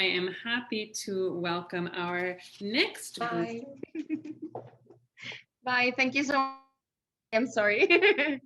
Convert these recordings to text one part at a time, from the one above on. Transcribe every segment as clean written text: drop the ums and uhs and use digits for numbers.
am happy to welcome our next group. Bye. Bye. Thank you so much. I'm sorry.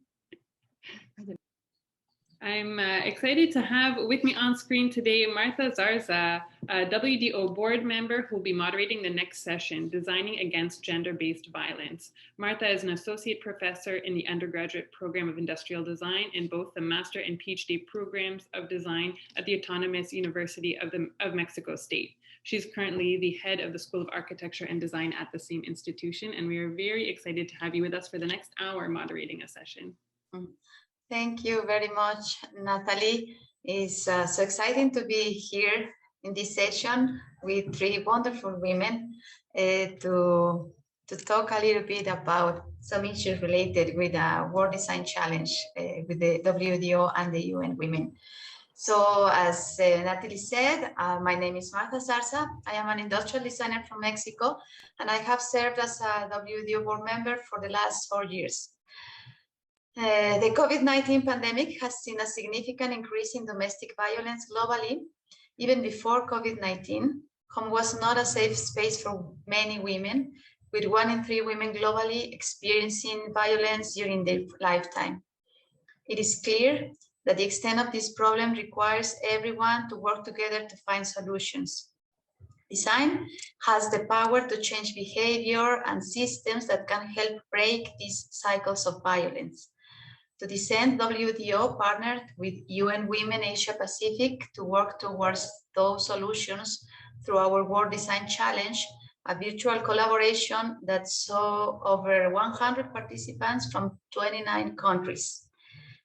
I'm excited to have with me on screen today Martha Zarza, a WDO board member who will be moderating the next session, Designing Against Gender-Based Violence. Martha is an associate professor in the undergraduate program of industrial design in both the master and PhD programs of design at the Autonomous University of Mexico State. She's currently the head of the School of Architecture and Design at the same institution, and we are very excited to have you with us for the next hour moderating a session. Thank you very much, Natalie. It's so exciting to be here in this session with three wonderful women to talk a little bit about some issues related with the World Design Challenge with the WDO and the UN Women. So as Natalie said, my name is Martha Zarza. I am an industrial designer from Mexico, and I have served as a WDO board member for the last 4 years. The COVID-19 pandemic has seen a significant increase in domestic violence globally. Even before COVID-19, home was not a safe space for many women, with 1 in 3 women globally experiencing violence during their lifetime. It is clear that the extent of this problem requires everyone to work together to find solutions. Design has the power to change behavior and systems that can help break these cycles of violence. To this end, WDO partnered with UN Women Asia Pacific to work towards those solutions through our World Design Challenge, a virtual collaboration that saw over 100 participants from 29 countries.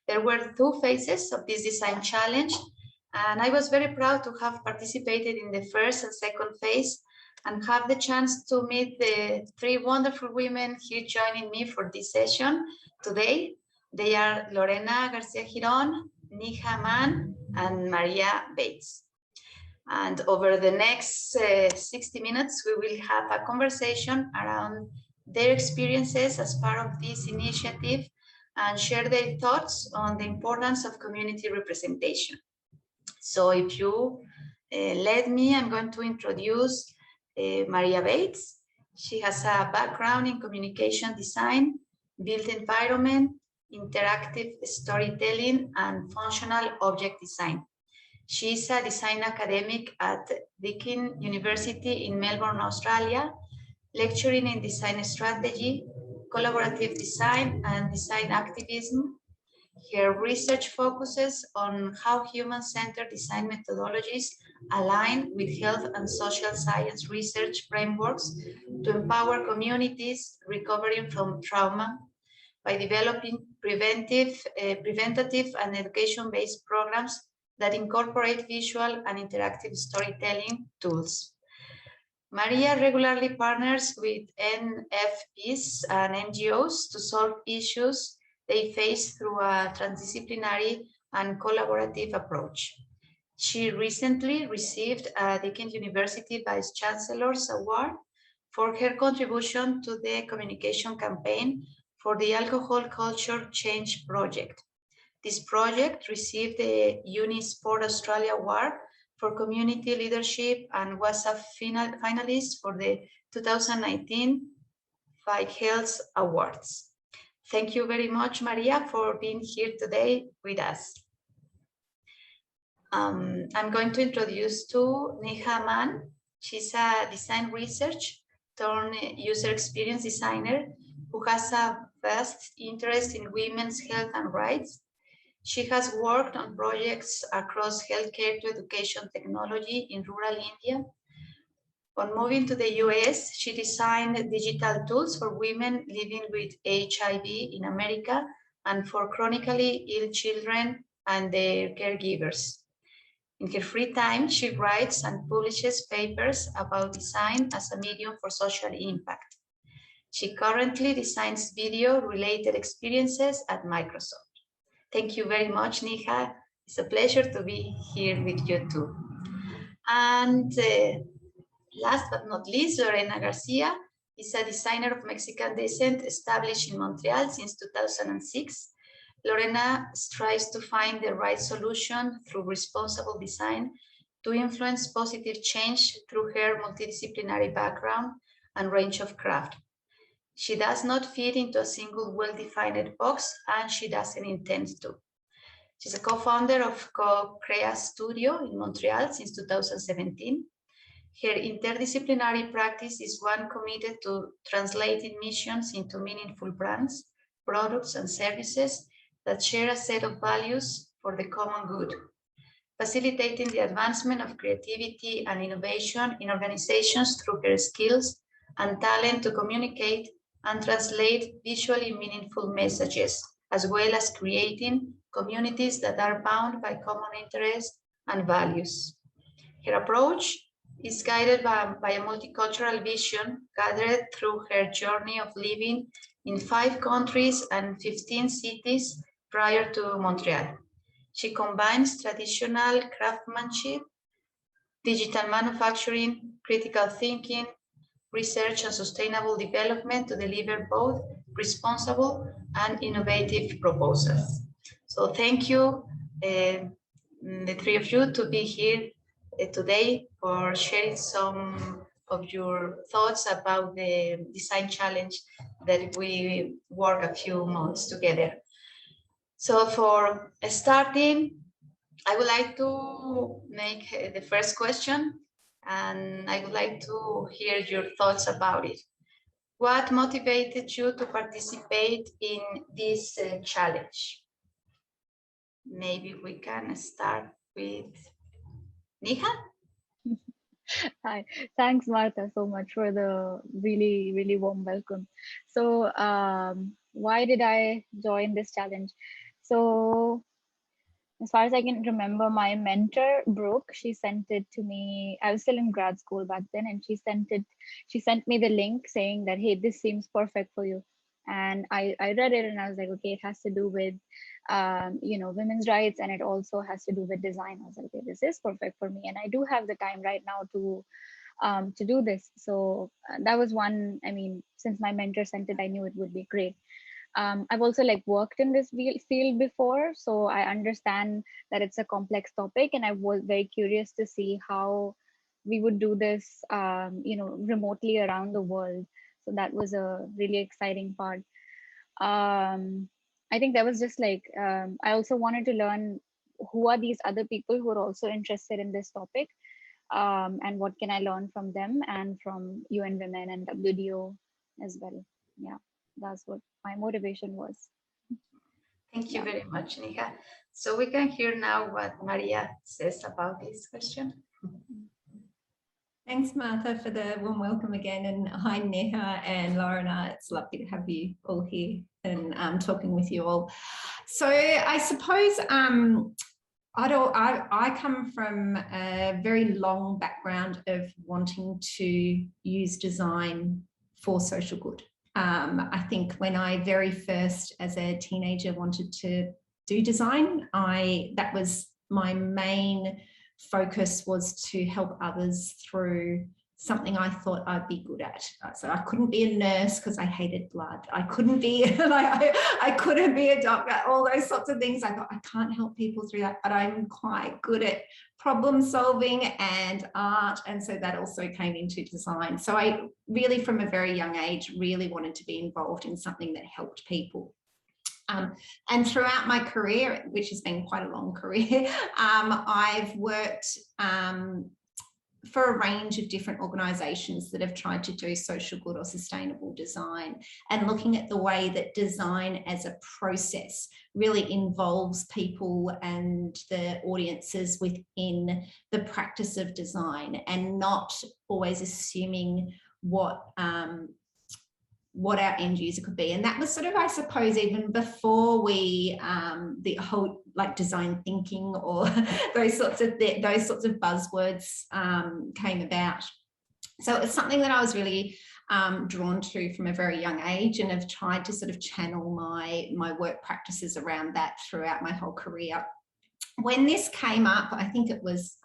There were 2 phases of this design challenge, and I was very proud to have participated in the first and second phase and have the chance to meet the 3 wonderful women here joining me for this session today. They are Lorena Garcia Giron, Neha Mann, and Maria Bates. And over the next 60 minutes, we will have a conversation around their experiences as part of this initiative and share their thoughts on the importance of community representation. So if you let me, I'm going to introduce Maria Bates. She has a background in communication design, built environment, interactive storytelling, and functional object design. She is a design academic at Deakin University in Melbourne, Australia, lecturing in design strategy, collaborative design, and design activism. Her research focuses on how human-centered design methodologies align with health and social science research frameworks to empower communities recovering from trauma by developing preventative and education-based programs that incorporate visual and interactive storytelling tools. Maria regularly partners with NFPs and NGOs to solve issues they face through a transdisciplinary and collaborative approach. She recently received a Deakin University Vice Chancellor's Award for her contribution to the communication campaign for the Alcohol Culture Change Project. This project received the Unisport Australia Award for Community Leadership and was a finalist for the 2019 Fight Health Awards. Thank you very much, Maria, for being here today with us. I'm going to introduce to Neha Mann. She's a design research turned user experience designer who has a vast interest in women's health and rights. She has worked on projects across healthcare to education technology in rural India. On moving to the US, she designed digital tools for women living with HIV in America and for chronically ill children and their caregivers. In her free time, she writes and publishes papers about design as a medium for social impact. She currently designs video-related experiences at Microsoft. Thank you very much, Neha. It's a pleasure to be here with you too. And last but not least, Lorena Garcia is a designer of Mexican descent established in Montreal since 2006. Lorena strives to find the right solution through responsible design to influence positive change through her multidisciplinary background and range of craft. She does not fit into a single well-defined box, and she doesn't intend to. She's a co-founder of Co-Crea Studio in Montreal since 2017. Her interdisciplinary practice is one committed to translating missions into meaningful brands, products, and services that share a set of values for the common good, facilitating the advancement of creativity and innovation in organizations through her skills and talent to communicate and translate visually meaningful messages, as well as creating communities that are bound by common interests and values. Her approach is guided by a multicultural vision gathered through her journey of living in 5 countries and 15 cities prior to Montreal. She combines traditional craftsmanship, digital manufacturing, critical thinking, research, and sustainable development to deliver both responsible and innovative proposals. So thank you, the 3 of you, to be here today for sharing some of your thoughts about the design challenge that we worked a few months together. So for starting, I would like to make the first question, and I would like to hear your thoughts about it. What motivated you to participate in this challenge? Maybe we can start with Neha. Hi, thanks, Martha, so much for the really, really warm welcome. So, why did I join this challenge? So, as far as I can remember, my mentor, Brooke, she sent it to me. I was still in grad school back then, and she sent me the link saying that, hey, this seems perfect for you. And I read it and I was like, okay, it has to do with, women's rights, and it also has to do with design. I was like, okay, this is perfect for me. And I do have the time right now to do this. So that was one, I mean, since my mentor sent it, I knew it would be great. I've also worked in this field before, so I understand that it's a complex topic, and I was very curious to see how we would do this, remotely around the world. So that was a really exciting part. I think that was just I also wanted to learn who are these other people who are also interested in this topic, and what can I learn from them and from UN Women and WDO as well. Yeah, that's what my motivation was. Thank you very much, Neha. So we can hear now what Maria says about this question. Thanks, Martha, for the warm welcome again. And hi, Neha and Lorena. It's lovely to have you all here and talking with you all. So I suppose I come from a very long background of wanting to use design for social good. I think when I very first, as a teenager, wanted to do design, that was my main focus, was to help others through something I thought I'd be good at. So I couldn't be a nurse because I hated blood. I couldn't be I couldn't be a doctor, all those sorts of things. I thought, I can't help people through that, but I'm quite good at problem solving and art. And so that also came into design. So I really, from a very young age, really wanted to be involved in something that helped people. And throughout my career, which has been quite a long career, I've worked for a range of different organisations that have tried to do social good or sustainable design, and looking at the way that design as a process really involves people and the audiences within the practice of design, and not always assuming what our end user could be. And that was sort of, I suppose, even before we the whole design thinking or those sorts of buzzwords came about. So it's something that I was really drawn to from a very young age, and have tried to sort of channel my work practices around that throughout my whole career. when this came up, I think it was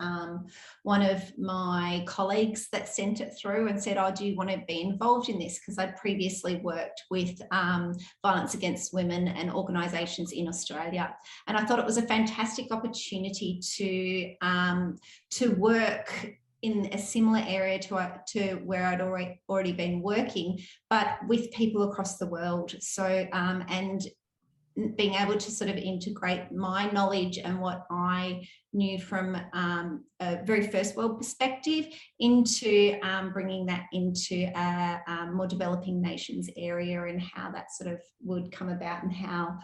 one of my colleagues that sent it through and said, oh, do you want to be involved in this? Because I'd previously worked with violence against women and organisations in Australia. And I thought it was a fantastic opportunity to work in a similar area to where I'd already been working, but with people across the world. So, and being able to sort of integrate my knowledge and what I knew from a very first world perspective into bringing that into a more developing nations area, and how that sort of would come about, and how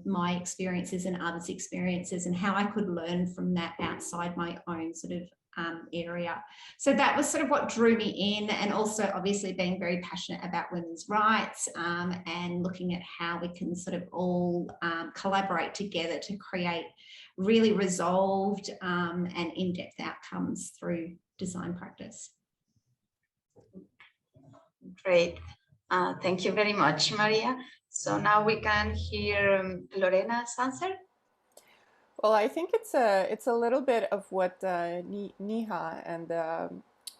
my experiences and others' experiences, and how I could learn from that outside my own sort of area. So that was sort of what drew me in, and also obviously being very passionate about women's rights and looking at how we can sort of all collaborate together to create really resolved and in-depth outcomes through design practice. Great. Thank you very much, Maria. So now we can hear Lorena's answer. Well, I think it's a little bit of what Neha and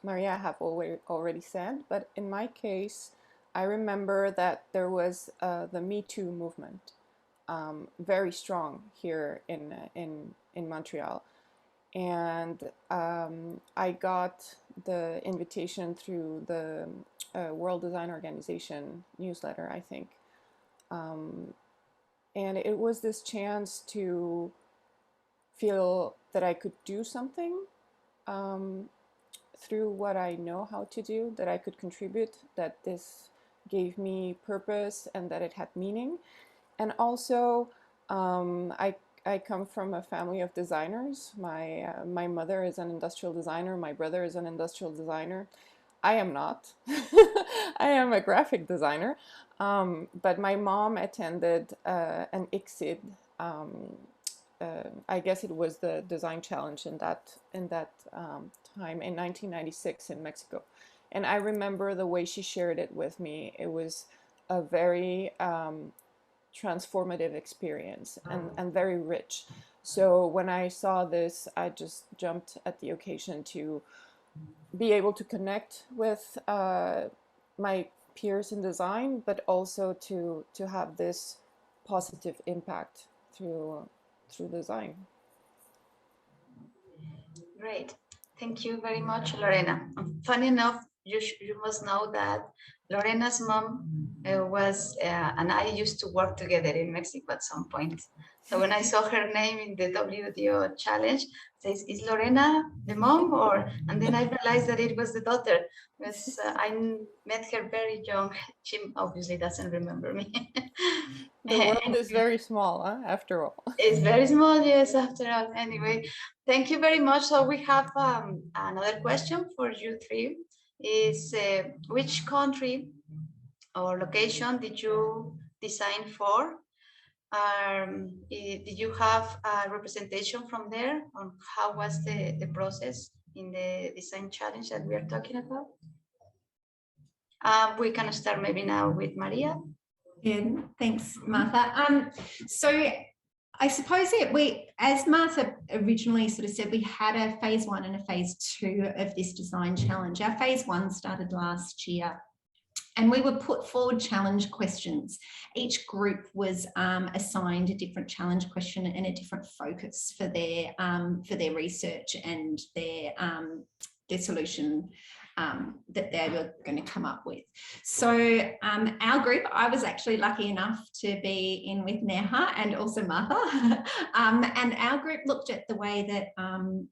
Maria have already said, but in my case, I remember that there was the Me Too movement, very strong here in Montreal, and I got the invitation through the World Design Organization newsletter, I think, and it was this chance to feel that I could do something through what I know how to do, that I could contribute, that this gave me purpose and that it had meaning. And also, I come from a family of designers. My mother is an industrial designer. My brother is an industrial designer. I am not. I am a graphic designer. But my mom attended an ICSID. I guess it was the design challenge in that time in 1996 in Mexico, and I remember the way she shared it with me. It was a very transformative experience and very rich. So when I saw this, I just jumped at the occasion to be able to connect with my peers in design, but also to have this positive impact through design. Great. Thank you very much, Lorena. Funny enough, you must know that Lorena's mom was, and I used to work together in Mexico at some point. So when I saw her name in the WDO challenge, says, is Lorena the mom? And then I realized that it was the daughter, because I met her very young. She obviously doesn't remember me. The world is very small, huh? After all. It's very small, yes, after all. Anyway, thank you very much. So we have another question for you three. Is which country or location did you design for? Did you have a representation from there? On how was the process in the design challenge that we are talking about? We can start maybe now with Maria. Yeah, thanks, Martha. So I suppose as Martha originally sort of said, we had a phase 1 and a phase 2 of this design challenge. Our phase 1 started last year, and we were put forward challenge questions. Each group was assigned a different challenge question and a different focus for their research and their solution that they were going to come up with. So our group, I was actually lucky enough to be in with Neha and also Martha, and our group looked at the way that I'll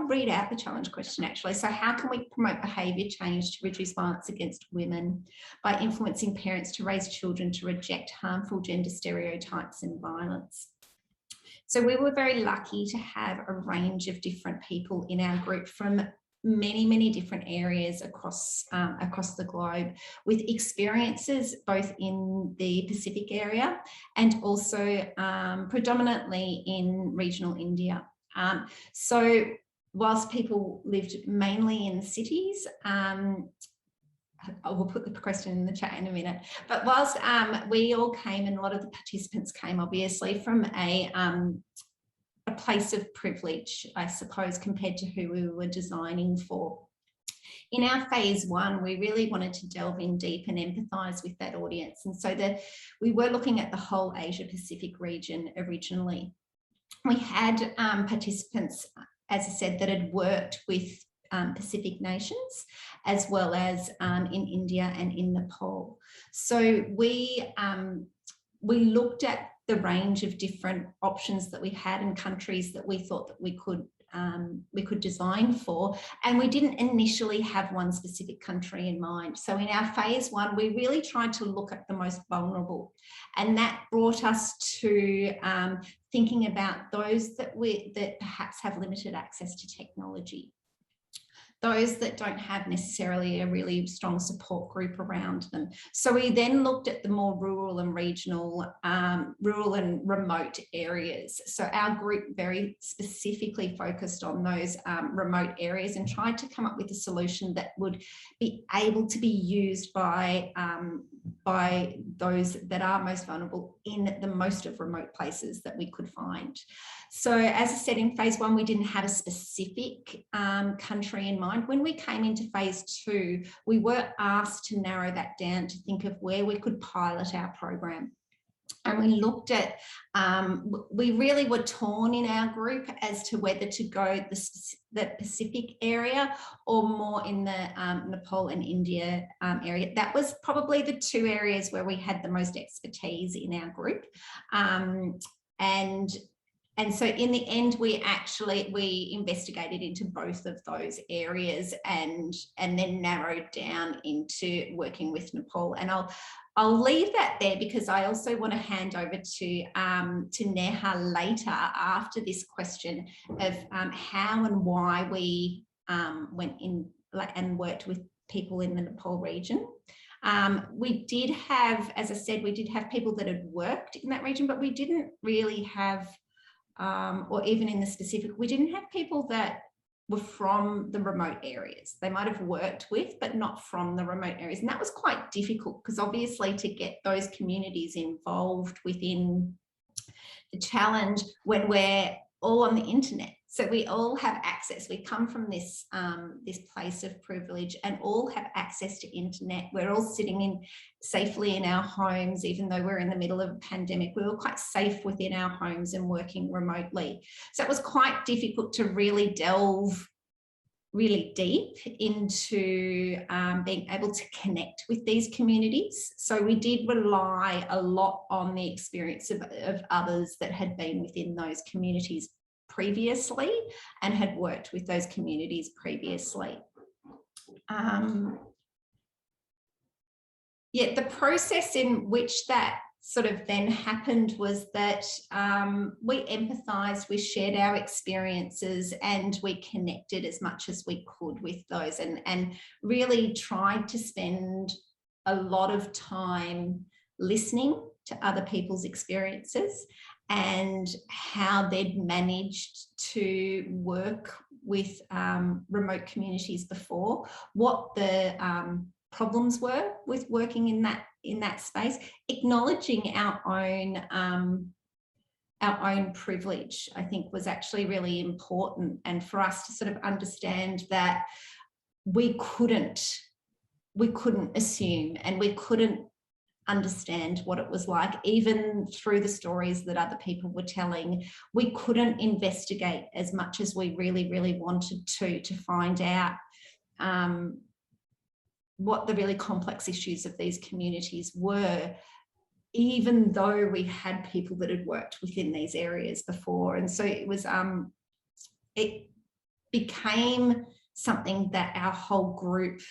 read out the challenge question actually. So how can we promote behaviour change to reduce violence against women by influencing parents to raise children to reject harmful gender stereotypes and violence? So we were very lucky to have a range of different people in our group from many, many different areas across the globe, with experiences both in the Pacific area and also predominantly in regional India. So whilst people lived mainly in cities, I will put the question in the chat in a minute. But whilst we all came, and a lot of the participants came obviously from a place of privilege, I suppose, compared to who we were designing for. In our phase one, we really wanted to delve in deep and empathise with that audience. And so we were looking at the whole Asia Pacific region originally. We had participants, as I said, that had worked with Pacific nations, as well as in India and in Nepal. So we looked at the range of different options that we had in countries that we thought that we could design for, and we didn't initially have one specific country in mind. So in our phase one, we really tried to look at the most vulnerable, and that brought us to thinking about those that perhaps have limited access to technology, those that don't have necessarily a really strong support group around them. So we then looked at the more rural and regional, rural and remote areas. So our group very specifically focused on those remote areas and tried to come up with a solution that would be able to be used by those that are most vulnerable in the most of remote places that we could find. So as I said, in phase one, we didn't have a specific country in mind. When we came into phase two, we were asked to narrow that down to think of where we could pilot our program. And we looked at, we really were torn in our group as to whether to go the Pacific area or more in the Nepal and India area. That was probably the two areas where we had the most expertise in our group. And so in the end, we investigated into both of those areas and then narrowed down into working with Nepal. And I'll leave that there because I also want to hand over to Neha later after this question of how and why we went in and worked with people in the Nepal region. We did have, as I said, we did have people that had worked in that region, but we didn't really have or even in the specific, we didn't have people that were from the remote areas. They might have worked with, but not from the remote areas. And that was quite difficult because obviously to get those communities involved within the challenge when we're all on the internet. So we all have access. We come from this, this place of privilege and all have access to internet. We're all sitting safely in our homes, even though we're in the middle of a pandemic. We were quite safe within our homes and working remotely. So it was quite difficult to really delve really deep into being able to connect with these communities. So we did rely a lot on the experience of others that had been within those communities previously and had worked with those communities previously. Yeah, the process in which that sort of then happened was that we empathised, we shared our experiences and we connected as much as we could with those and really tried to spend a lot of time listening to other people's experiences and how they'd managed to work with remote communities before, what the problems were with working in that space, acknowledging our own privilege, I think was actually really important, and for us to sort of understand that we couldn't assume and we couldn't understand what it was like, even through the stories that other people were telling. We couldn't investigate as much as we really, really wanted to find out what the really complex issues of these communities were, even though we had people that had worked within these areas before. And so it was, it became something that our whole group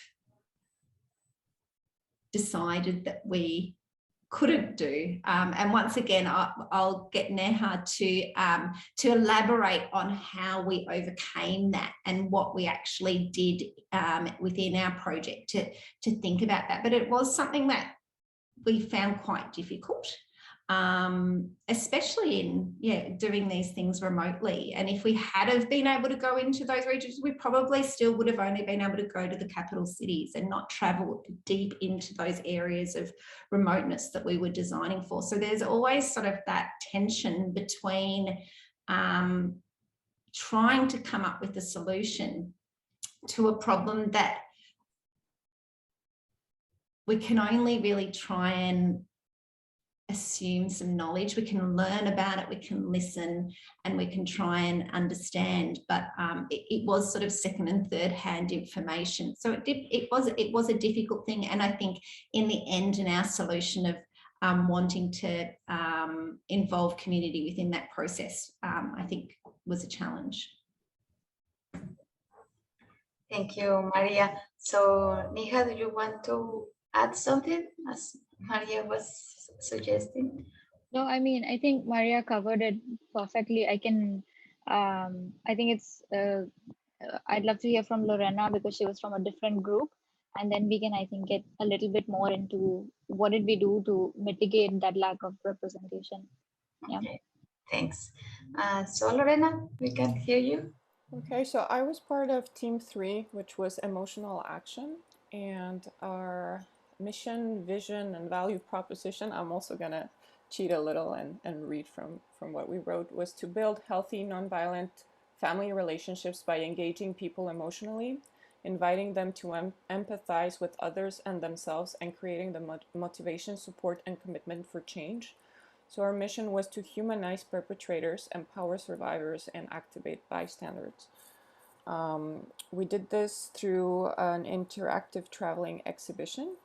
decided that we couldn't do. And once again, I'll get Neha to elaborate on how we overcame that and what we actually did within our project to think about that. But it was something that we found quite difficult. especially in doing these things remotely. And if we had have been able to go into those regions, we probably still would have only been able to go to the capital cities and not travel deep into those areas of remoteness that we were designing for. So there's always sort of that tension between trying to come up with a solution to a problem that we can only really try and assume some knowledge. We can learn about it, we can listen, and we can try and understand, but it was sort of second and third hand information. So it was a difficult thing, and I think in the end, in our solution of wanting to involve community within that process, I think was a challenge. Thank you, Maria. So, Neha, do you want to add something, as Maria was suggesting? No, I mean, I think Maria covered it perfectly. I can, I think it's, I'd love to hear from Lorena because she was from a different group. And then we can, I think, get a little bit more into what did we do to mitigate that lack of representation. Yeah. Okay, thanks. So, Lorena, we can hear you. Okay, so I was part of Team 3, which was emotional action, and our mission, vision, and value proposition, I'm also gonna cheat a little and read from what we wrote, was to build healthy, nonviolent family relationships by engaging people emotionally, inviting them to empathize with others and themselves, and creating the motivation, support, and commitment for change. So our mission was to humanize perpetrators, empower survivors, and activate bystanders. We did this through an interactive traveling exhibition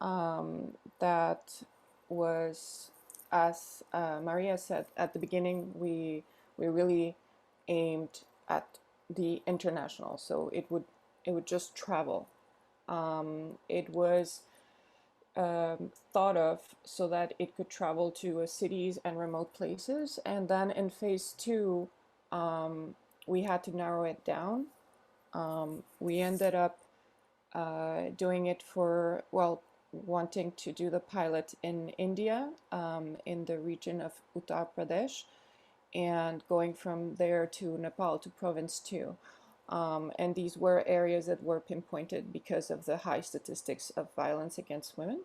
that was, as Maria said at the beginning, we really aimed at the international, so it would just travel. It was thought of so that it could travel to cities and remote places. And then in phase 2, we had to narrow it down. We ended up doing it for, well, wanting to do the pilot in India, in the region of Uttar Pradesh, and going from there to Nepal, to province 2. And these were areas that were pinpointed because of the high statistics of violence against women.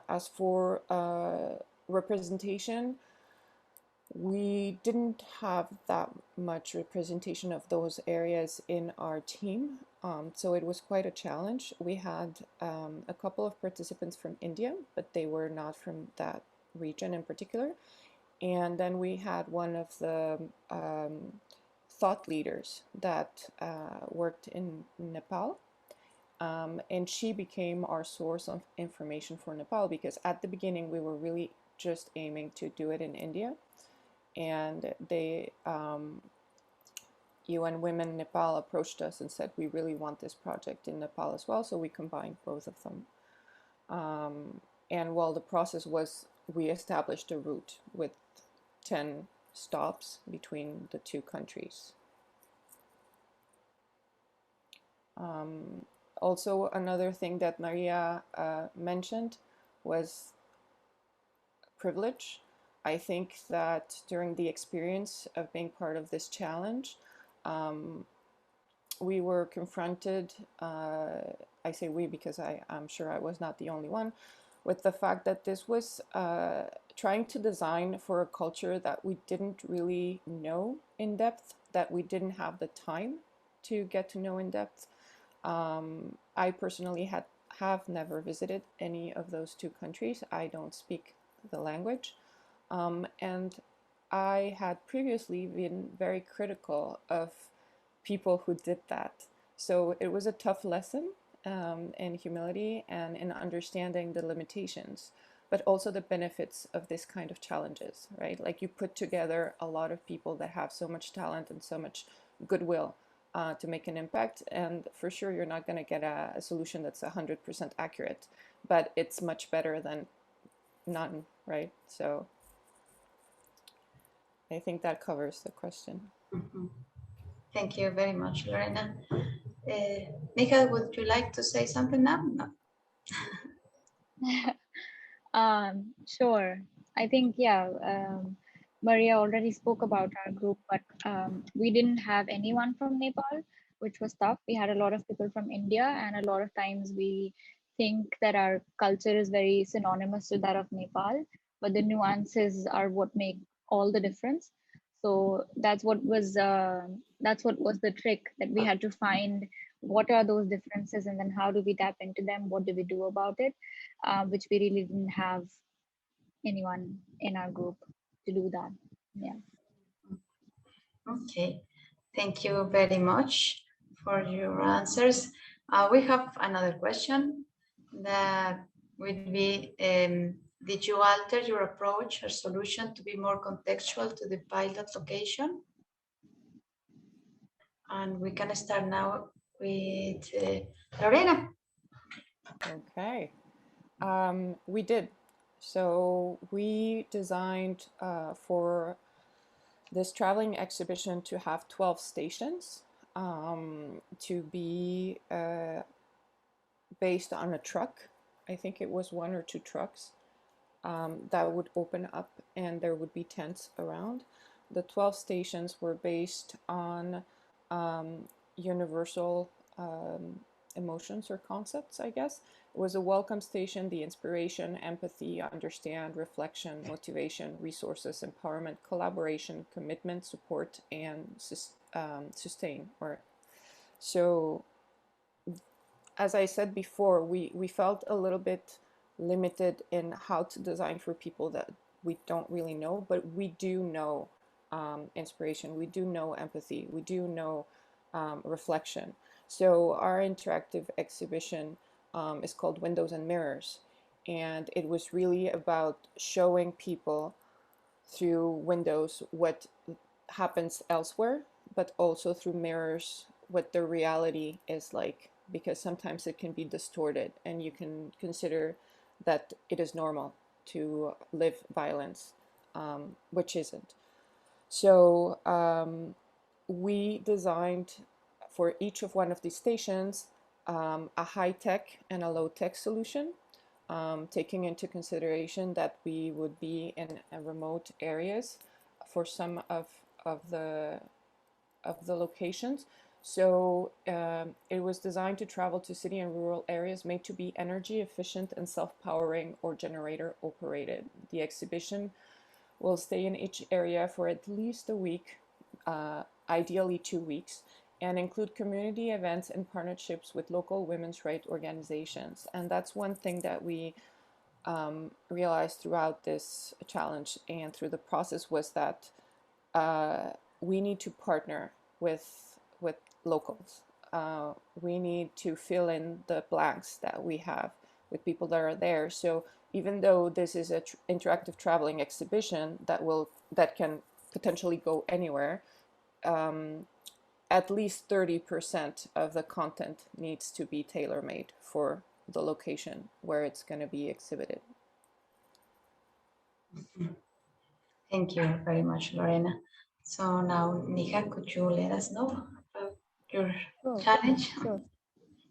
As for representation, we didn't have that much representation of those areas in our team, so it was quite a challenge. We had a couple of participants from India, but they were not from that region in particular. And then we had one of the thought leaders that worked in Nepal, and she became our source of information for Nepal, because at the beginning we were really just aiming to do it in India, and they UN Women Nepal approached us and said, we really want this project in Nepal as well, so we combined both of them. And while the process was, we established a route with 10 stops between the two countries. Also, another thing that Maria mentioned was privilege. I think that during the experience of being part of this challenge, we were confronted, I say we because I'm sure I was not the only one, with the fact that this was trying to design for a culture that we didn't really know in depth, that we didn't have the time to get to know in depth. I personally have never visited any of those two countries. I don't speak the language. And I had previously been very critical of people who did that. So it was a tough lesson in humility and in understanding the limitations, but also the benefits of this kind of challenges, right? Like, you put together a lot of people that have so much talent and so much goodwill to make an impact, and for sure you're not going to get a solution that's 100% accurate, but it's much better than none, right? So I think that covers the question. Mm-hmm. Thank you very much, Lorena. Neha, would you like to say something now? No. Sure. I think, yeah, Maria already spoke about our group, but we didn't have anyone from Nepal, which was tough. We had a lot of people from India, and a lot of times we think that our culture is very synonymous to that of Nepal, but the nuances are what make all the difference. So that's what was the trick, that we had to find what are those differences, and then how do we tap into them? What do we do about it? Which we really didn't have anyone in our group to do that. Yeah. Okay, thank you very much for your answers. We have another question that would be, did you alter your approach or solution to be more contextual to the pilot location? And we can start now with Lorena. Okay, we did. So we designed for this traveling exhibition to have 12 stations, to be based on a truck. I think it was 1 or 2 trucks that would open up, and there would be tents around. The 12 stations were based on universal emotions or concepts, I guess. It was a welcome station, the inspiration, empathy, understand, reflection, motivation, resources, empowerment, collaboration, commitment, support, and sustain. So, as I said before, we felt a little bit limited in how to design for people that we don't really know, but we do know inspiration, we do know empathy, we do know reflection. So our interactive exhibition is called Windows and Mirrors, and it was really about showing people through windows what happens elsewhere, but also through mirrors what the reality is like, because sometimes it can be distorted and you can consider that it is normal to live violence, which isn't. So we designed for each of one of these stations a high-tech and a low-tech solution, taking into consideration that we would be in remote areas for some of the locations. So it was designed to travel to city and rural areas, made to be energy efficient and self-powering or generator operated. The exhibition will stay in each area for at least a week, ideally 2 weeks, and include community events and partnerships with local women's rights organizations. And that's one thing that we realized throughout this challenge and through the process, was that we need to partner with locals. We need to fill in the blanks that we have with people that are there. So even though this is an interactive traveling exhibition that can potentially go anywhere, at least 30% of the content needs to be tailor-made for the location where it's going to be exhibited. Thank you very much, Lorena. So now, Neha, could you let us know about your challenge? Sure.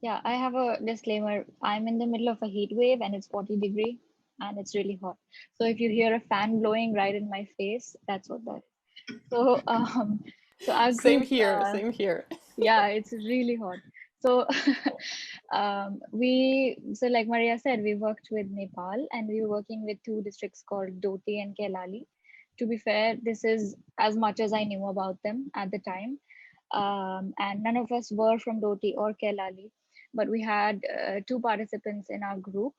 Yeah, I have a disclaimer. I'm in the middle of a heat wave and it's 40 degree and it's really hot. So if you hear a fan blowing right in my face, that's what that is. So our Same group, here. yeah, it's really hot. So so like Maria said, we worked with Nepal and we were working with 2 districts called Doti and Kelali. To be fair, this is as much as I knew about them at the time. And none of us were from Doti or Kelali, but we had 2 participants in our group,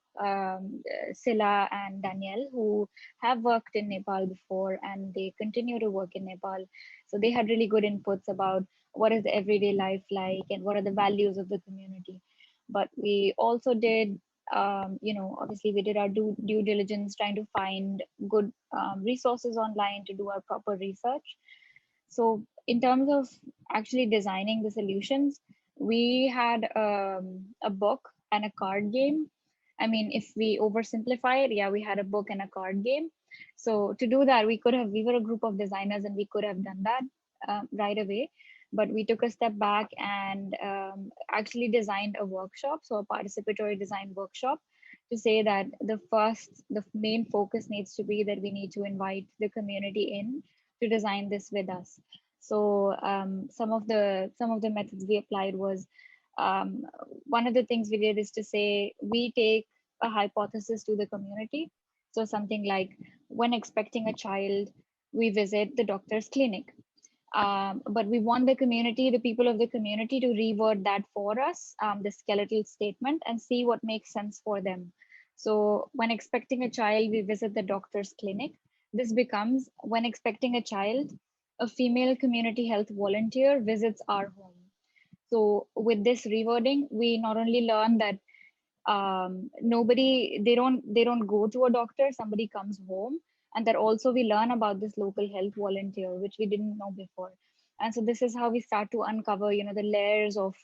Sila and Danielle, who have worked in Nepal before and they continue to work in Nepal. So they had really good inputs about what is the everyday life like and what are the values of the community. But we also did, obviously we did our due diligence trying to find good resources online to do our proper research. So in terms of actually designing the solutions, we had a book and a card game. I mean, if we oversimplify it, yeah, we had a book and a card game. So to do that, we were a group of designers and we could have done that right away. But we took a step back and actually designed a workshop, so a participatory design workshop to say that the main focus needs to be that we need to invite the community in to design this with us. So some of the methods we applied was, um, one of the things we did is to say we take a hypothesis to the community. So something like, when expecting a child, we visit the doctor's clinic. But we want the people of the community to reword that for us, the skeletal statement, and see what makes sense for them. So when expecting a child, we visit the doctor's clinic. This becomes, when expecting a child, a female community health volunteer visits our home. So with this rewording, we not only learn that they don't go to a doctor, somebody comes home, and that also we learn about this local health volunteer, which we didn't know before. And so this is how we start to uncover, the layers of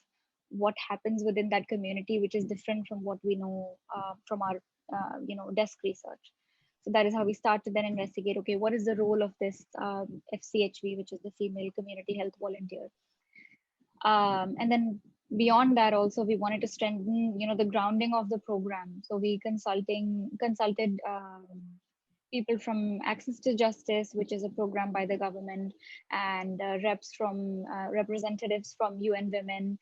what happens within that community, which is different from what we know from our desk research. So that is how we start to then investigate, okay, what is the role of this FCHV, which is the female community health volunteer. And then beyond that, also we wanted to strengthen, the grounding of the program. So we consulted people from Access to Justice, which is a program by the government, and representatives from UN Women.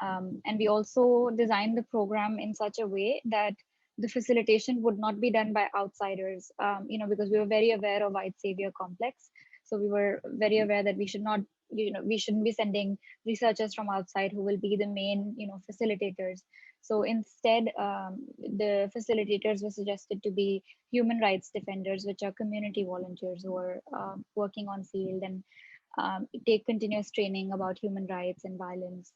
And we also designed the program in such a way that the facilitation would not be done by outsiders, because we were very aware of white savior complex. So we were very aware that we shouldn't be sending researchers from outside who will be the main, facilitators. So instead, the facilitators were suggested to be human rights defenders, which are community volunteers who are working on field and take continuous training about human rights and violence.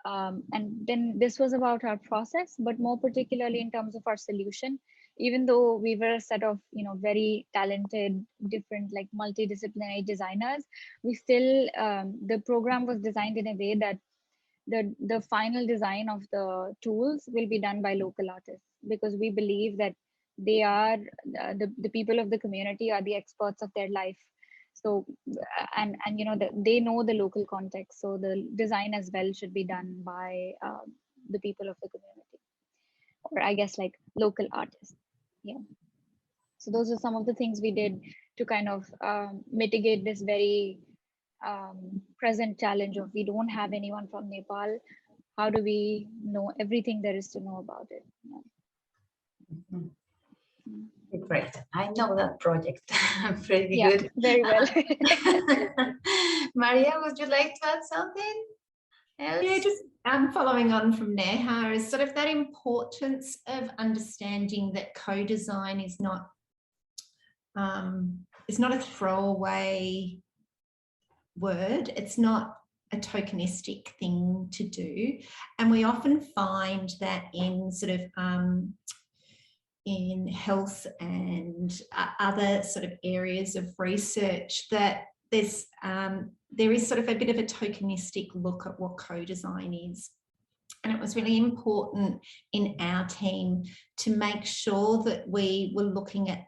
And then this was about our process, but more particularly in terms of our solution. Even though we were a set of very talented, different, like multidisciplinary designers, we still the program was designed in a way that the final design of the tools will be done by local artists, because we believe that they are the people of the community are the experts of their life. So and they know the local context, so the design as well should be done by the people of the community, or I guess like local artists. Yeah, so those are some of the things we did to kind of mitigate this very present challenge of, we don't have anyone from Nepal. How do we know everything there is to know about it? Yeah. Great. I know that project pretty Yeah, good. very well. Maria, would you like to add something else? Yeah, just following on from Neha, is sort of that importance of understanding that co-design is not a throwaway word. It's not a tokenistic thing to do, and we often find that in sort of in health and other sort of areas of research, that there is sort of a bit of a tokenistic look at what co-design is. And it was really important in our team to make sure that we were looking at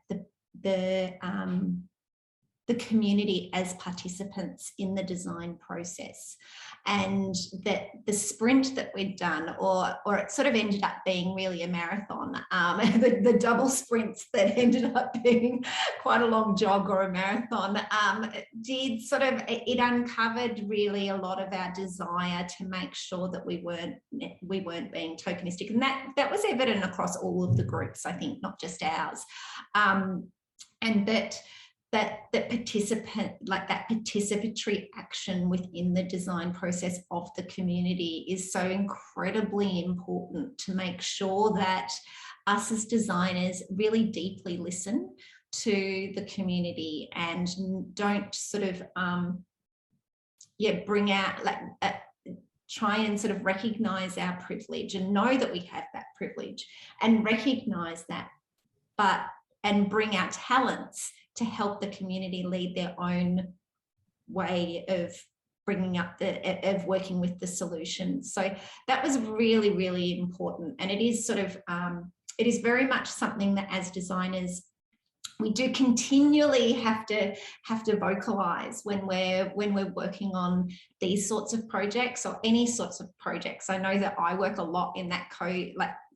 the community as participants in the design process, and that the sprint that we'd done, or it sort of ended up being really a marathon, the double sprints that ended up being quite a long jog or a marathon, it uncovered really a lot of our desire to make sure that we weren't being tokenistic, and that was evident across all of the groups, I think, not just ours, and that participatory action within the design process of the community is so incredibly important, to make sure that us as designers really deeply listen to the community and don't sort of bring out try and sort of recognize our privilege and know that we have that privilege and recognize that, and bring our talents to help the community lead their own way of bringing up of working with the solutions. So that was really, really important. And it is sort of, it is very much something that as designers, we do continually have to vocalize when we're working on these sorts of projects or any sorts of projects. I know that I work a lot in that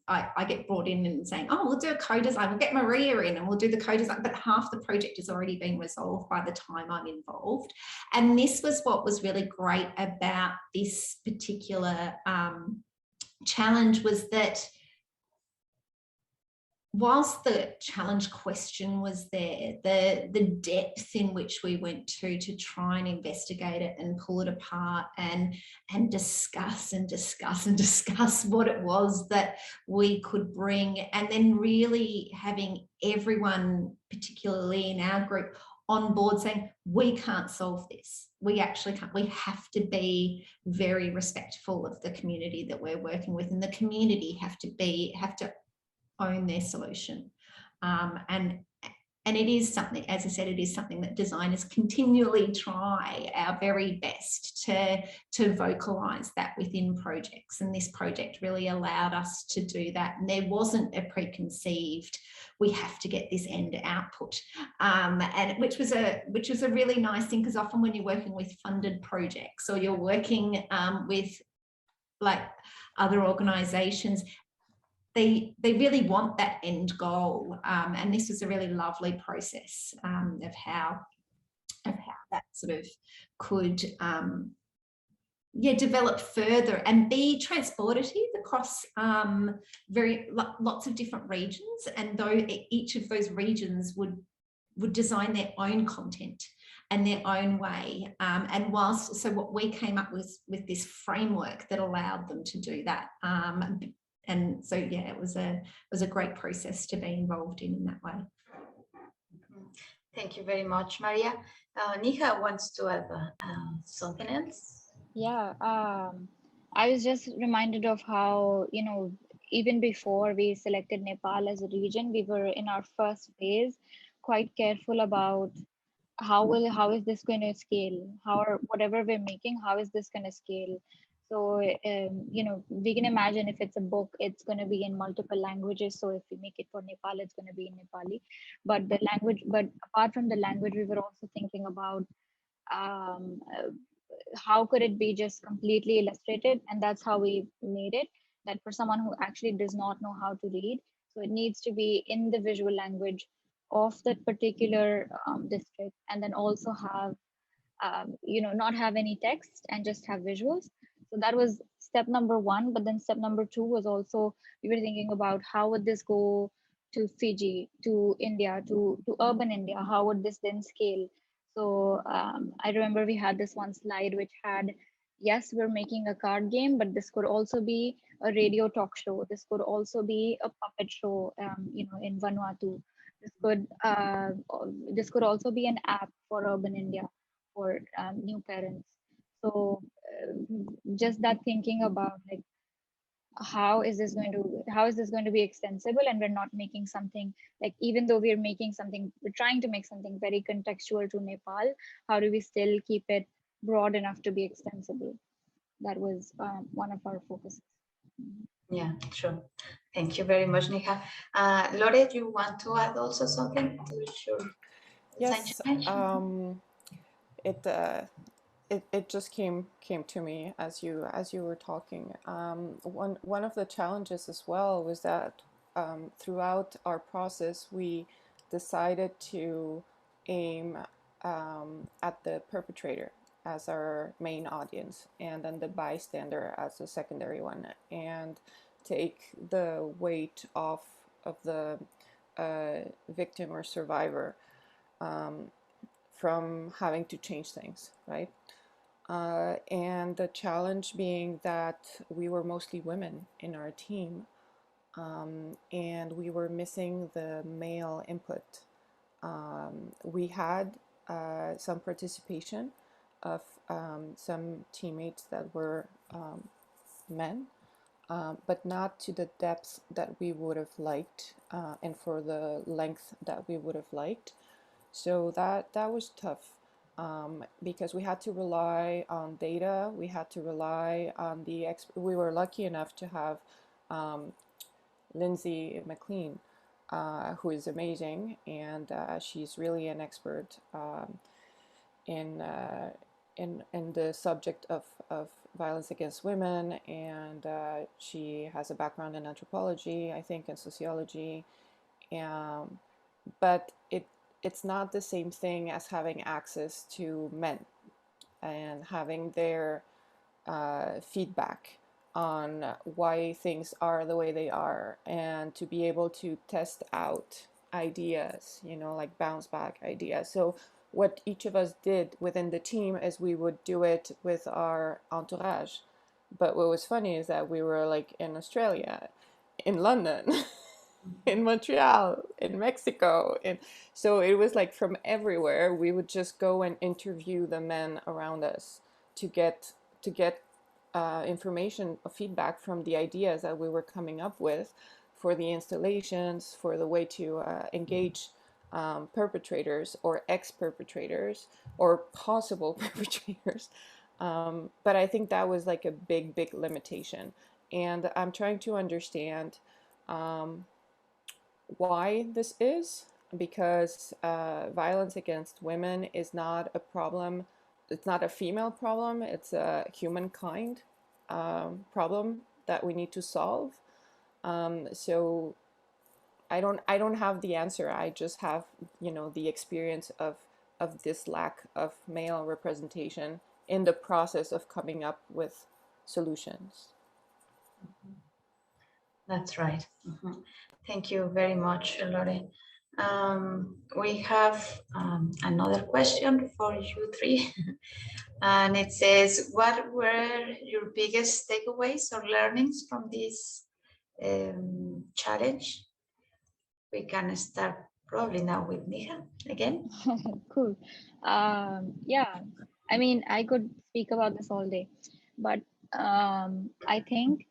I get brought in and saying, oh, we'll do a co-design, we'll get Maria in and we'll do the co-design, but half the project has already been resolved by the time I'm involved. And this was what was really great about this particular challenge, was that whilst the challenge question was there, the depth in which we went to try and investigate it and pull it apart and discuss what it was that we could bring, and then really having everyone, particularly in our group, on board saying, we can't solve this. We actually can't. We have to be very respectful of the community that we're working with, and the community have to own their solution. And it is something, as I said, it is something that designers continually try our very best to vocalize that within projects. And this project really allowed us to do that. And there wasn't a preconceived, we have to get this end output. And which was a really nice thing, because often when you're working with funded projects or you're working with like other organizations, they really want that end goal, and this was a really lovely process of how that sort of could develop further and be transportative across lots of different regions, and though each of those regions would design their own content and their own way, and so what we came up with this framework that allowed them to do that. And so, yeah, it was a great process to be involved in that way. Thank you very much, Maria. Neha wants to add something else. Yeah, I was just reminded of how, even before we selected Nepal as a region, we were in our first phase quite careful about how is this going to scale? Whatever we're making, how is this going to scale? So, we can imagine if it's a book, it's going to be in multiple languages. So if we make it for Nepal, it's going to be in Nepali. But apart from the language, we were also thinking about how could it be just completely illustrated? And that's how we made it, that for someone who actually does not know how to read, so it needs to be in the visual language of that particular district, and then also have, not have any text and just have visuals. So that was step number one. But then step number two was also, we were thinking about how would this go to Fiji, to India, to urban India? How would this then scale? So I remember we had this one slide which had, yes, we're making a card game, but this could also be a radio talk show. This could also be a puppet show, in Vanuatu. This could also be an app for urban India for new parents. So just that thinking about, like, how is this going to be extensible, and we're not making something, like, even though we're trying to make something very contextual to Nepal, how do we still keep it broad enough to be extensible? That was one of our focuses. Yeah, sure. Thank you very much, Neha. Lore, do you want to add also something to your Yes, it just came to me as you were talking. One of the challenges as well was that throughout our process we decided to aim at the perpetrator as our main audience, and then the bystander as a secondary one, and take the weight off of the victim or survivor from having to change things, right? And the challenge being that we were mostly women in our team, and we were missing the male input. We had some participation of some teammates that were men, but not to the depth that we would have liked, and for the length that we would have liked. So that was tough, because we had to rely on data. We had to rely on we were lucky enough to have Lindsay McLean, who is amazing, and she's really an expert in in the subject of violence against women, and she has a background in anthropology, I think, and sociology. But it's not the same thing as having access to men and having their feedback on why things are the way they are, and to be able to test out ideas, like bounce back ideas. So what each of us did within the team is we would do it with our entourage. But what was funny is that we were like in Australia, in London, in Montreal, in Mexico. And so it was like from everywhere. We would just go and interview the men around us to get information or feedback from the ideas that we were coming up with for the installations, for the way to engage perpetrators or ex-perpetrators or possible perpetrators. But I think that was like a big, big limitation. And I'm trying to understand um, why this is, because violence against women is not a problem. It's not a female problem. It's a humankind problem that we need to solve. So I don't have the answer. I just have the experience of this lack of male representation in the process of coming up with solutions. That's right. Thank you very much, Lorena. We have another question for you three. And it says, what were your biggest takeaways or learnings from this challenge? We can start probably now with Neha again. Cool. Yeah, I mean, I could speak about this all day, but I think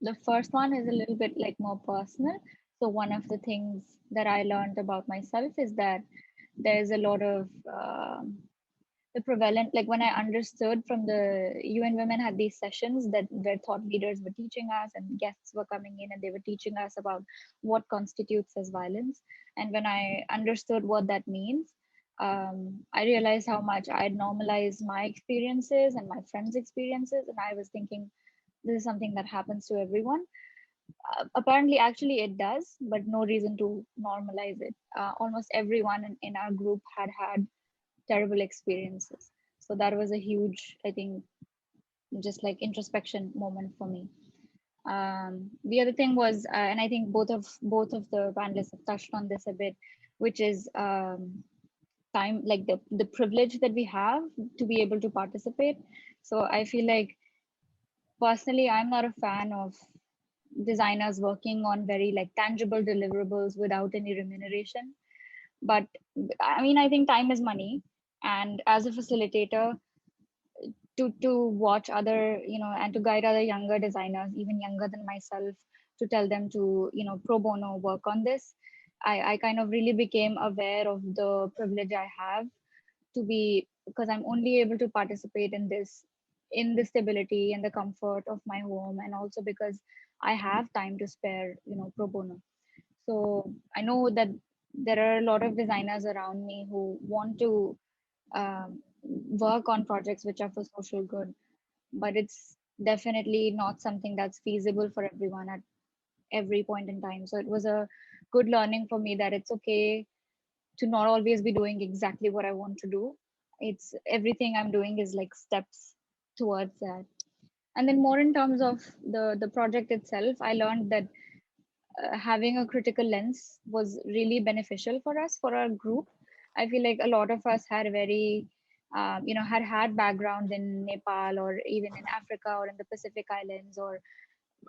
the first one is a little bit like more personal. So one of the things that I learned about myself is that there's a lot of the prevalent, like when I understood from the UN Women had these sessions that where thought leaders were teaching us and guests were coming in and they were teaching us about what constitutes as violence. And when I understood what that means, I realized how much I had normalized my experiences and my friends' experiences. And I was thinking, this is something that happens to everyone. Apparently, actually, it does, but no reason to normalize it. Almost everyone in our group had terrible experiences. So that was a huge, I think, just like introspection moment for me. The other thing was, and I think both of the panelists have touched on this a bit, which is time, like the privilege that we have to be able to participate. So I feel like personally, I'm not a fan of designers working on very like tangible deliverables without any remuneration. But I mean, I think time is money, and as a facilitator, to watch other, and to guide other younger designers, even younger than myself, to tell them to, pro bono work on this, I kind of really became aware of the privilege I have to be, because I'm only able to participate in the stability and the comfort of my home, and also because I have time to spare, pro bono. So I know that there are a lot of designers around me who want to work on projects which are for social good, but it's definitely not something that's feasible for everyone at every point in time. So it was a good learning for me that it's okay to not always be doing exactly what I want to do. It's everything I'm doing is like steps towards that. And then more in terms of the project itself, I learned that having a critical lens was really beneficial for us, for our group. I feel like a lot of us had very had backgrounds in Nepal or even in Africa or in the Pacific Islands, or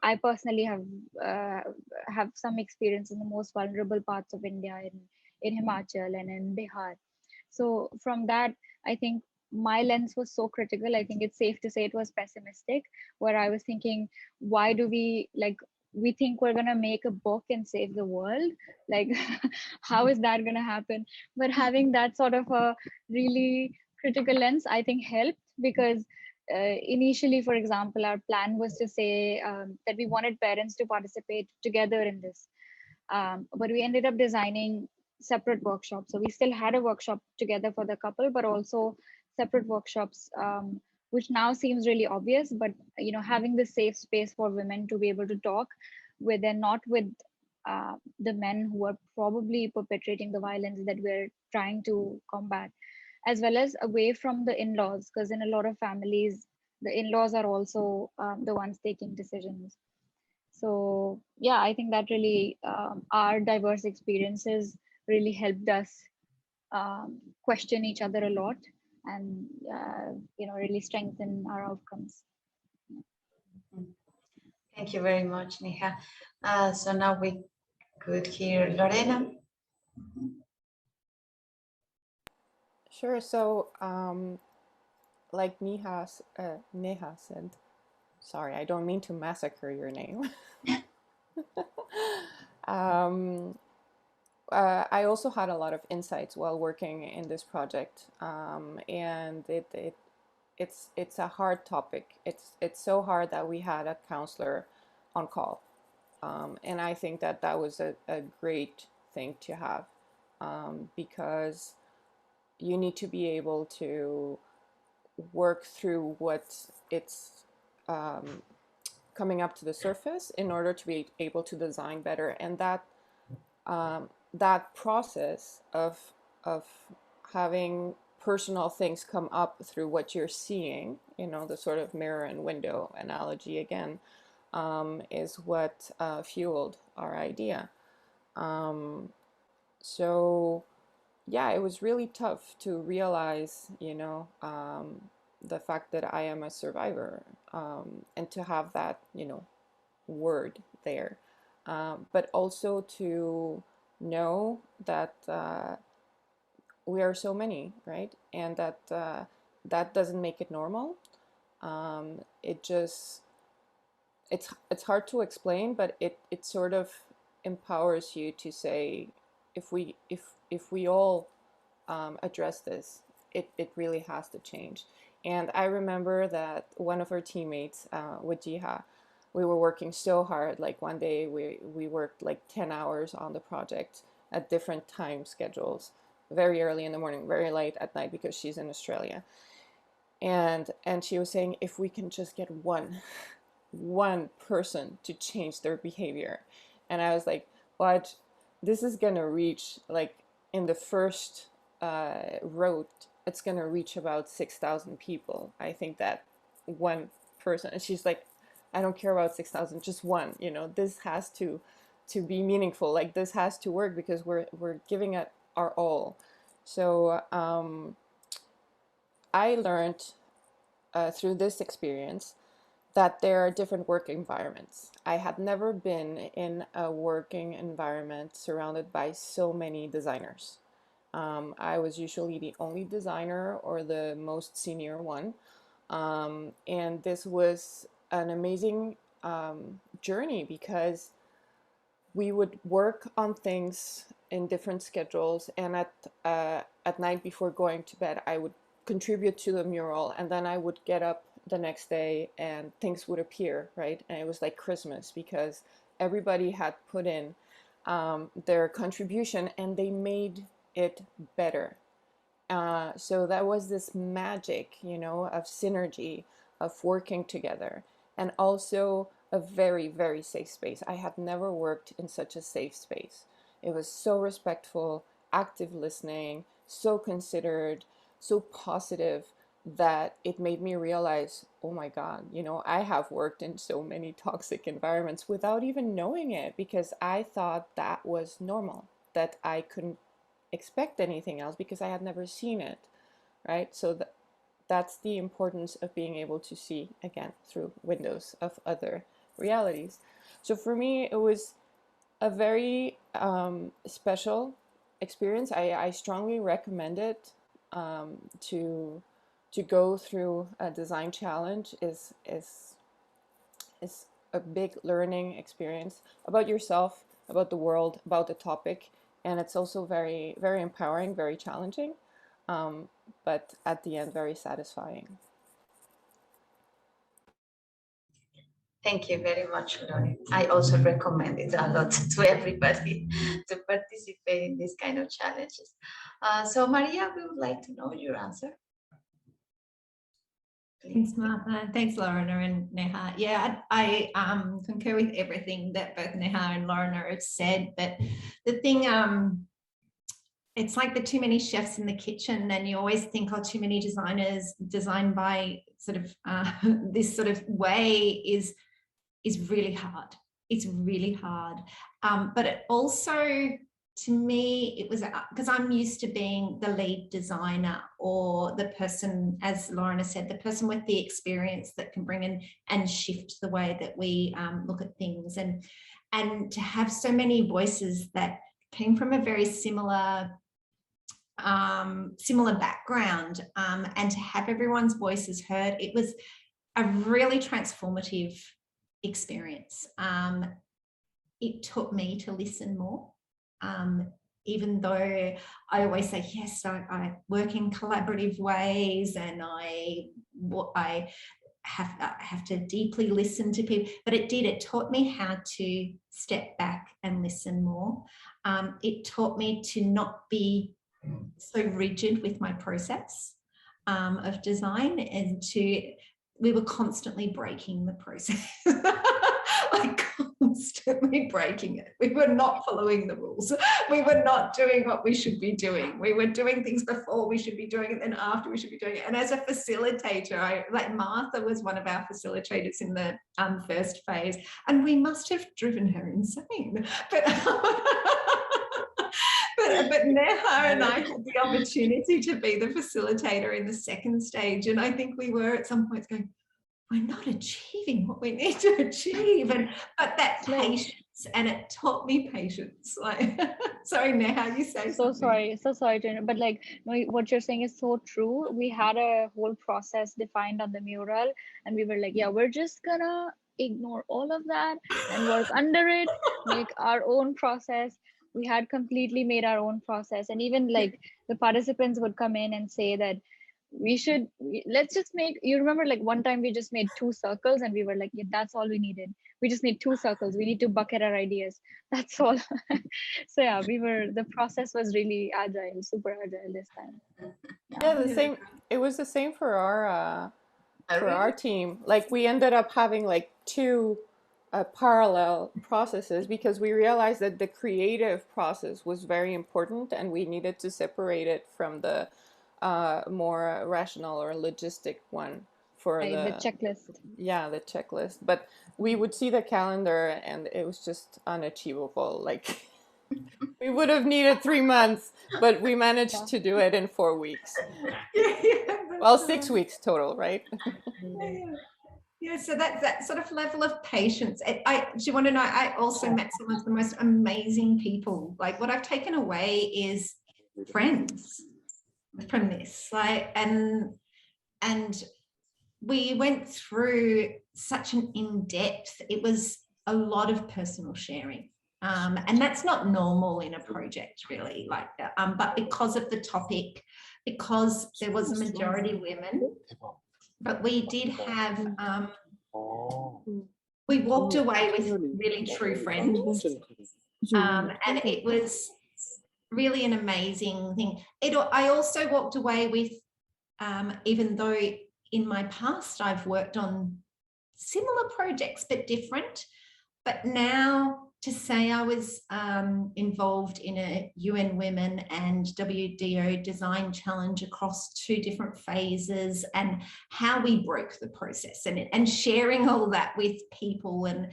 I personally uh, have some experience in the most vulnerable parts of India, in Himachal and in Bihar. So from that, I think my lens was so critical. I think it's safe to say it was pessimistic, where I was thinking, why do we think we're gonna make a book and save the world? Like, how is that gonna happen? But having that sort of a really critical lens, I think helped, because initially, for example, our plan was to say that we wanted parents to participate together in this. But we ended up designing separate workshops. So we still had a workshop together for the couple, but also separate workshops, which now seems really obvious. But having the safe space for women to be able to talk with and not with the men who are probably perpetrating the violence that we're trying to combat, as well as away from the in-laws, because in a lot of families, the in-laws are also the ones taking decisions. So yeah, I think that really our diverse experiences really helped us question each other a lot, and really strengthen our outcomes. Thank you very much, Neha. So now we could hear Lorena. Sure. So, like Neha said, sorry, I don't mean to massacre your name. I also had a lot of insights while working in this project, and it's a hard topic. It's so hard that we had a counselor on call, and I think that was a great thing to have, because you need to be able to work through what it's coming up to the surface in order to be able to design better, and that process of having personal things come up through what you're seeing, the sort of mirror and window analogy again, is what fueled our idea. So yeah, it was really tough to realize, the fact that I am a survivor, and to have that, word there, but also to know that we are so many, right? And that that doesn't make it normal. It just it's hard to explain, but it sort of empowers you to say, if we all address this, it really has to change. And I remember that one of our teammates, with Jiha, we were working so hard. Like one day we worked like 10 hours on the project at different time schedules, very early in the morning, very late at night, because she's in Australia. And she was saying, if we can just get one person to change their behavior. And I was like, what? This is gonna reach, like, in the first road, it's gonna reach about 6,000 people. I think that one person, and she's like, I don't care about 6,000, just one. This has to be meaningful. Like, this has to work, because we're giving it our all. So I learned through this experience that there are different work environments. I had never been in a working environment surrounded by so many designers. I was usually the only designer or the most senior one. And this was an amazing journey, because we would work on things in different schedules, and at night before going to bed, I would contribute to the mural, and then I would get up the next day and things would appear, right? And it was like Christmas, because everybody had put in their contribution and they made it better. So that was this magic, of synergy, of working together, and also a very, very safe space. I had never worked in such a safe space. It was so respectful, active listening, so considered, so positive, that it made me realize, oh my God, I have worked in so many toxic environments without even knowing it, because I thought that was normal, that I couldn't expect anything else because I had never seen it, right? So that's the importance of being able to see, again, through windows of other realities. So for me, it was a very special experience. I strongly recommend it. To go through a design challenge is a big learning experience about yourself, about the world, about the topic, and it's also very, very empowering, very challenging, but at the end very satisfying. Thank you very much, Lorena. I also recommend it a lot to everybody to participate in these kind of challenges. So Maria, we would like to know your answer. Thanks, Martha. Thanks, Lorena and Neha. Yeah, I concur with everything that both Neha and Lorena have said. But the thing, it's like the too many chefs in the kitchen, and you always think, oh, too many designers design by sort of this sort of way is really hard. It's really hard. But it also, to me, it was because I'm used to being the lead designer or the person, as Lorena said, the person with the experience that can bring in and shift the way that we look at things, and to have so many voices that came from a very similar background, and to have everyone's voices heard, it was a really transformative experience. It taught me to listen more, even though I always say, yes, I work in collaborative ways, and I have to deeply listen to people, but it taught me how to step back and listen more. It taught me to not be so rigid with my process of design, and we were constantly breaking the process. Like constantly breaking it. We were not following the rules. We were not doing what we should be doing. We were doing things before we should be doing it, and after we should be doing it. And as a facilitator, like Martha was one of our facilitators in the first phase, and we must have driven her insane. But Neha and I had the opportunity to be the facilitator in the second stage, and I think we were at some points going, we're not achieving what we need to achieve, but that patience, and it taught me patience. Like, sorry, Neha, you say so something. sorry to, but like, no, what you're saying is so true. We had a whole process defined on the mural, and we were like, yeah, we're just gonna ignore all of that and work under it, make our own process. We had completely made our own process, and even like the participants would come in and say that let's just make, you remember like one time we just made 2 circles, and we were like, yeah, that's all we needed. We just need 2 circles. We need to bucket our ideas. That's all. So yeah, the process was really agile, super agile this time. Yeah, the same. It was the same for our team. Like we ended up having like 2 parallel processes, because we realized that the creative process was very important, and we needed to separate it from the more rational or logistic one for The checklist. Yeah, the checklist. But we would see the calendar, and it was just unachievable. Like we would have needed 3 months, but we managed to do it in 4 weeks. Well, 6 weeks total, right? Yeah, so that sort of level of patience. Do you want to know, I also met some of the most amazing people. Like what I've taken away is friends from this. Like, and we went through such an in-depth, it was a lot of personal sharing. And that's not normal in a project, really, like that. But because of the topic, because there was a majority women, but we did have, we walked away with really true friends. And it was really an amazing thing. I also walked away with, even though in my past I've worked on similar projects but different, but now to say I was involved in a UN Women and WDO design challenge across 2 different phases, and how we broke the process, and sharing all that with people, and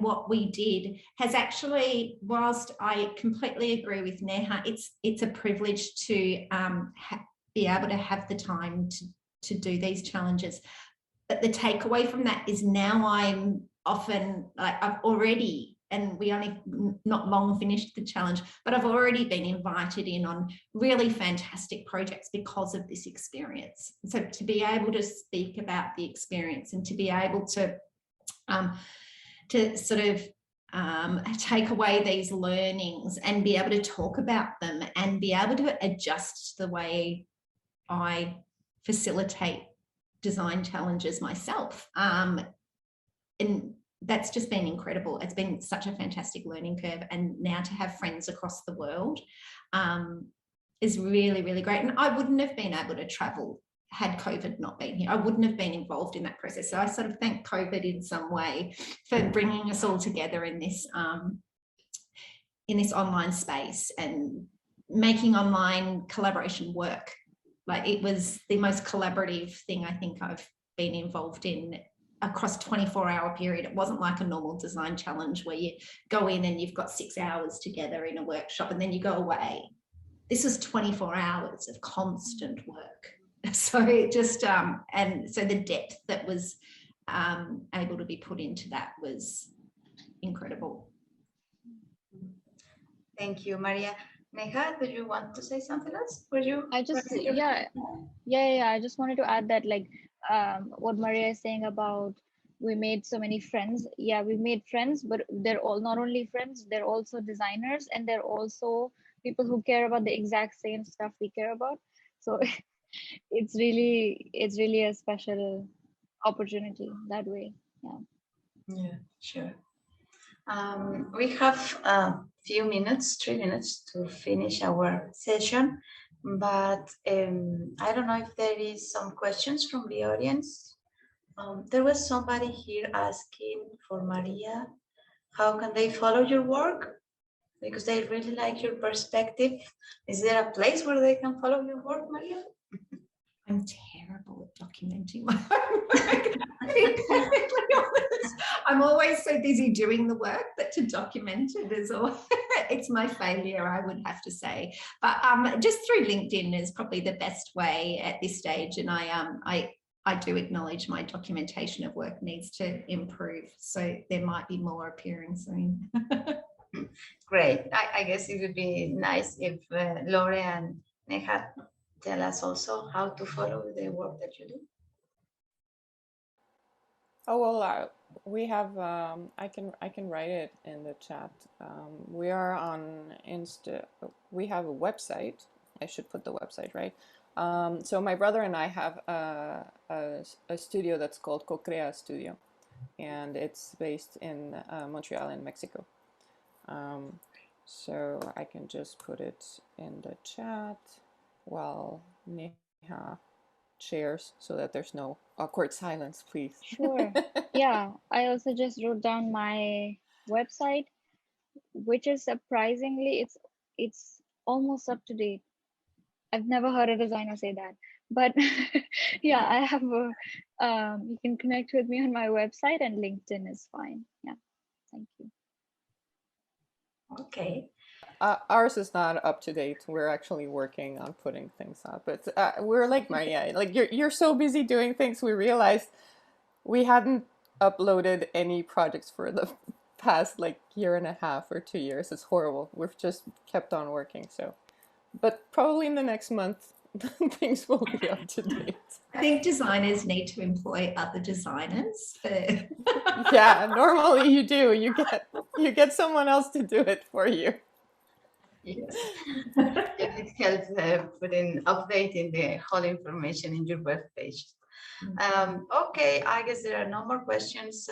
what we did has actually, whilst I completely agree with Neha, it's a privilege to be able to have the time to do these challenges. But the takeaway from that is now I'm often, like, I've already, and we only not long finished the challenge, but I've already been invited in on really fantastic projects because of this experience. So to be able to speak about the experience, and to be able to sort of take away these learnings and be able to talk about them, and be able to adjust the way I facilitate design challenges myself. And that's just been incredible. It's been such a fantastic learning curve, and now to have friends across the world is really, really great. And I wouldn't have been able to travel had COVID not been here. I wouldn't have been involved in that process. So I sort of thank COVID in some way for bringing us all together in this online space and making online collaboration work. Like, it was the most collaborative thing I think I've been involved in across a 24-hour period. It wasn't like a normal design challenge where you go in and you've got 6 hours together in a workshop and then you go away. This was 24 hours of constant work. So it just, and so the depth that was able to be put into that was incredible. Thank you, Maria. Neha, do you want to say something else? Were you? I just, I just wanted to add that, like, what Maria is saying about we made so many friends. Yeah, we made friends, but they're all not only friends, they're also designers, and they're also people who care about the exact same stuff we care about. So it's really a special opportunity that way. Yeah, sure. We have a few minutes, 3 minutes to finish our session, but I don't know if there is some questions from the audience. There was somebody here asking for Maria, how can they follow your work? Because they really like your perspective. Is there a place where they can follow your work, Maria? I'm terrible at documenting my homework. To be perfectly honest, I'm always so busy doing the work that to document it is all. It's my failure, I would have to say. But just through LinkedIn is probably the best way at this stage, and I do acknowledge my documentation of work needs to improve, so there might be more appearing soon. Great. I guess it would be nice if Lore and Neha tell us also how to follow the work that you do. Oh, well, we have, I can write it in the chat. We are on Insta, we have a website. I should put the website, right? So my brother and I have a studio that's called Co-Crea Studio, and it's based in Montreal in Mexico. So I can just put it in the chat while Neha shares so that there's no awkward silence, please. Sure. Yeah, I also just wrote down my website, which is surprisingly, it's almost up to date. I've never heard a designer say that, but yeah, I have a, you can connect with me on my website, and LinkedIn is fine. Yeah, thank you. Okay. Ours is not up to date. We're actually working on putting things up. But we're like Maria, like you're so busy doing things. We realized we hadn't uploaded any projects for the past like year and a half or 2 years. It's horrible. We've just kept on working. So, but probably in the next month, things will be up to date. I think designers need to employ other designers. Yeah, normally you do. You get someone else to do it for you. Yes. It helps updating the whole information in your web page. Okay, I guess there are no more questions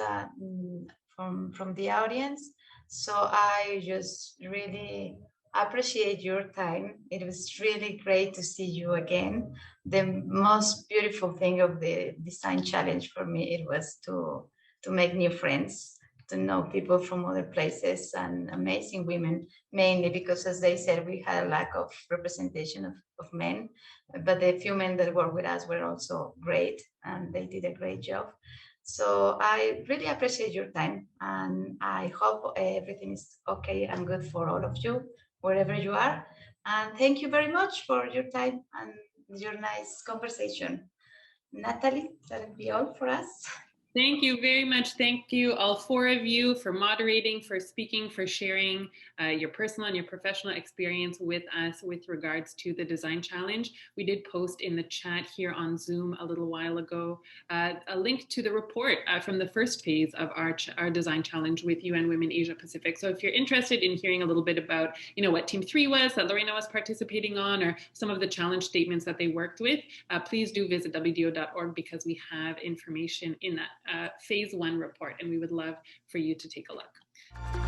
from the audience. So I just really appreciate your time. It was really great to see you again. The most beautiful thing of the design challenge for me, it was to make new friends, to know people from other places and amazing women, mainly because, as they said, we had a lack of representation of men, but the few men that worked with us were also great and they did a great job. So I really appreciate your time, and I hope everything is okay and good for all of you, wherever you are. And thank you very much for your time and your nice conversation. Natalie, that'll be all for us. Thank you very much. Thank you, all 4 of you, for moderating, for speaking, for sharing your personal and your professional experience with us with regards to the design challenge. We did post in the chat here on Zoom a little while ago a link to the report from the first phase of our design challenge with UN Women Asia Pacific. So if you're interested in hearing a little bit about, what Team 3 was that Lorena was participating on, or some of the challenge statements that they worked with, please do visit wdo.org because we have information in that phase 1 report, and we would love for you to take a look.